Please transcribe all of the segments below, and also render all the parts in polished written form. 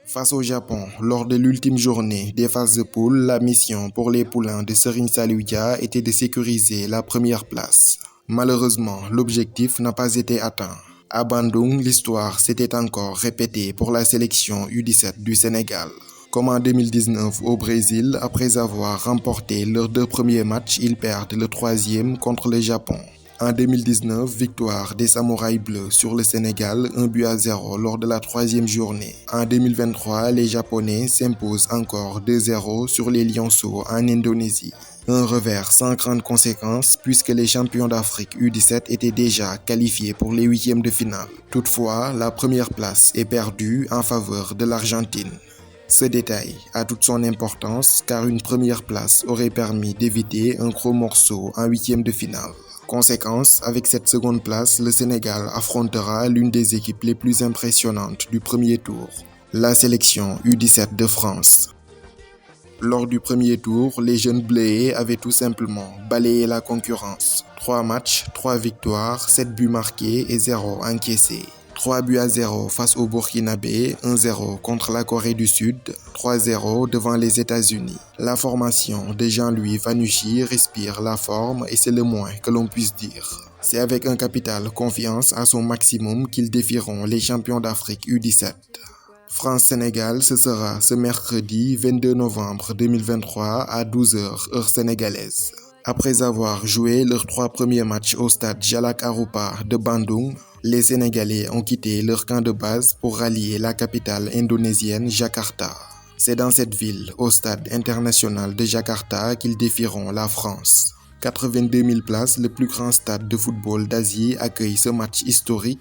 Face au Japon, lors de l'ultime journée des phases de poule, la mission pour les poulains de Serigne Saliou Dia était de sécuriser la première place. Malheureusement, l'objectif n'a pas été atteint. À Bandung, l'histoire s'était encore répétée pour la sélection U17 du Sénégal. Comme en 2019 au Brésil, après avoir remporté leurs deux premiers matchs, ils perdent le troisième contre le Japon. En 2019, victoire des Samouraïs bleus sur le Sénégal, 1-0 lors de la troisième journée. En 2023, les Japonais s'imposent encore 2-0 sur les Lionceaux en Indonésie. Un revers sans grande conséquence puisque les champions d'Afrique U17 étaient déjà qualifiés pour les huitièmes de finale. Toutefois, la première place est perdue en faveur de l'Argentine. Ce détail a toute son importance car une première place aurait permis d'éviter un gros morceau en huitièmes de finale. Conséquence, avec cette seconde place, le Sénégal affrontera l'une des équipes les plus impressionnantes du premier tour, la sélection U17 de France. Lors du premier tour, les jeunes bleus avaient tout simplement balayé la concurrence. 3 matchs, 3 victoires, 7 buts marqués et 0 encaissés. 3-0 face au Burkinabé, 1-0 contre la Corée du Sud, 3-0 devant les États-Unis. La formation de Jean-Louis Vanucci respire la forme et c'est le moins que l'on puisse dire. C'est avec un capital confiance à son maximum qu'ils défieront les champions d'Afrique U17. France-Sénégal, ce sera ce mercredi 22 novembre 2023 à 12h heure sénégalaise. Après avoir joué leurs 3 premiers matchs au stade Jalak Harupa de Bandung, les Sénégalais ont quitté leur camp de base pour rallier la capitale indonésienne Jakarta. C'est dans cette ville, au stade international de Jakarta, qu'ils défieront la France. 82 000 places, le plus grand stade de football d'Asie, accueille ce match historique.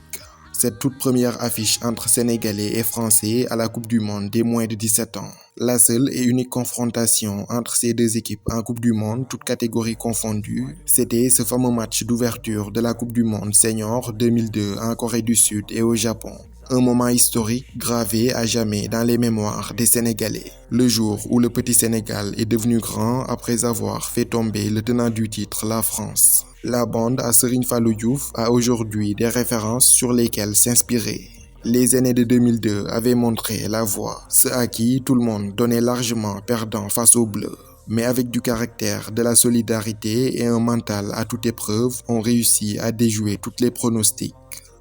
Cette toute première affiche entre Sénégalais et Français à la Coupe du Monde des moins de 17 ans. La seule et unique confrontation entre ces deux équipes en Coupe du Monde, toutes catégories confondues, c'était ce fameux match d'ouverture de la Coupe du Monde Senior 2002 en Corée du Sud et au Japon. Un moment historique gravé à jamais dans les mémoires des Sénégalais. Le jour où le petit Sénégal est devenu grand après avoir fait tomber le tenant du titre, la France. La bande à Serigne Fallou Diouf a aujourd'hui des références sur lesquelles s'inspirer. Les aînés de 2002 avaient montré la voie, ceux à qui tout le monde donnait largement perdant face aux Bleus. Mais avec du caractère, de la solidarité et un mental à toute épreuve, ont réussi à déjouer tous les pronostics.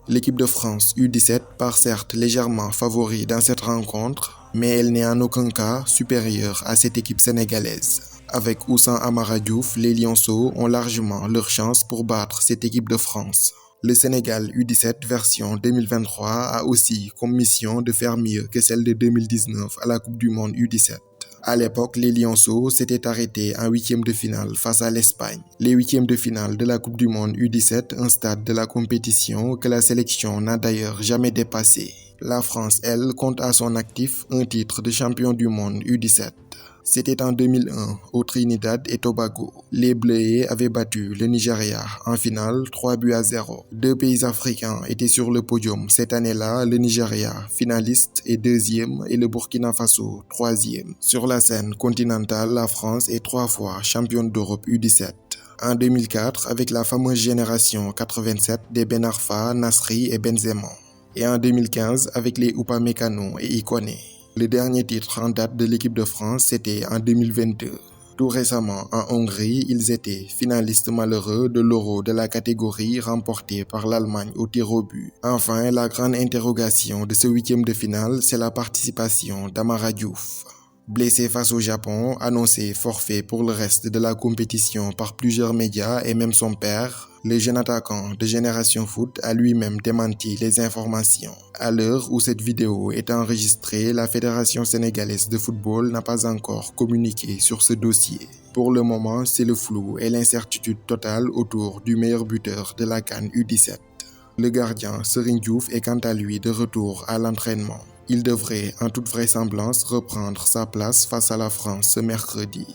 L'équipe de France U17 part certes légèrement favori dans cette rencontre, mais elle n'est en aucun cas supérieure à cette équipe sénégalaise. Avec Ousmane Amara Diouf, les Lionceaux ont largement leur chance pour battre cette équipe de France. Le Sénégal U17 version 2023 a aussi comme mission de faire mieux que celle de 2019 à la Coupe du Monde U17. À l'époque, les Lionceaux s'étaient arrêtés en huitième de finale face à l'Espagne. Les huitièmes de finale de la Coupe du Monde U17, un stade de la compétition que la sélection n'a d'ailleurs jamais dépassé. La France, elle, compte à son actif un titre de champion du monde U17. C'était en 2001, au Trinidad et Tobago. Les Bleus avaient battu le Nigeria en finale 3-0. Deux pays africains étaient sur le podium cette année-là, le Nigeria, finaliste et deuxième, et le Burkina Faso, troisième. Sur la scène continentale, la France est 3 fois championne d'Europe U17. En 2004, avec la fameuse génération 87 des Ben Arfa, Nasri et Benzema. Et en 2015, avec les Upamecano et Ikoné. Le dernier titre en date de l'équipe de France, c'était en 2022. Tout récemment, en Hongrie, ils étaient finalistes malheureux de l'Euro de la catégorie remportée par l'Allemagne au tir au but. Enfin, la grande interrogation de ce huitième de finale, c'est la participation d'Amara Diouf. Blessé face au Japon, annoncé forfait pour le reste de la compétition par plusieurs médias et même son père, le jeune attaquant de Génération Foot a lui-même démenti les informations. À l'heure où cette vidéo est enregistrée, la Fédération sénégalaise de football n'a pas encore communiqué sur ce dossier. Pour le moment, c'est le flou et l'incertitude totale autour du meilleur buteur de la CAN U17. Le gardien Serigne Diouf est quant à lui de retour à l'entraînement. Il devrait en toute vraisemblance reprendre sa place face à la France ce mercredi.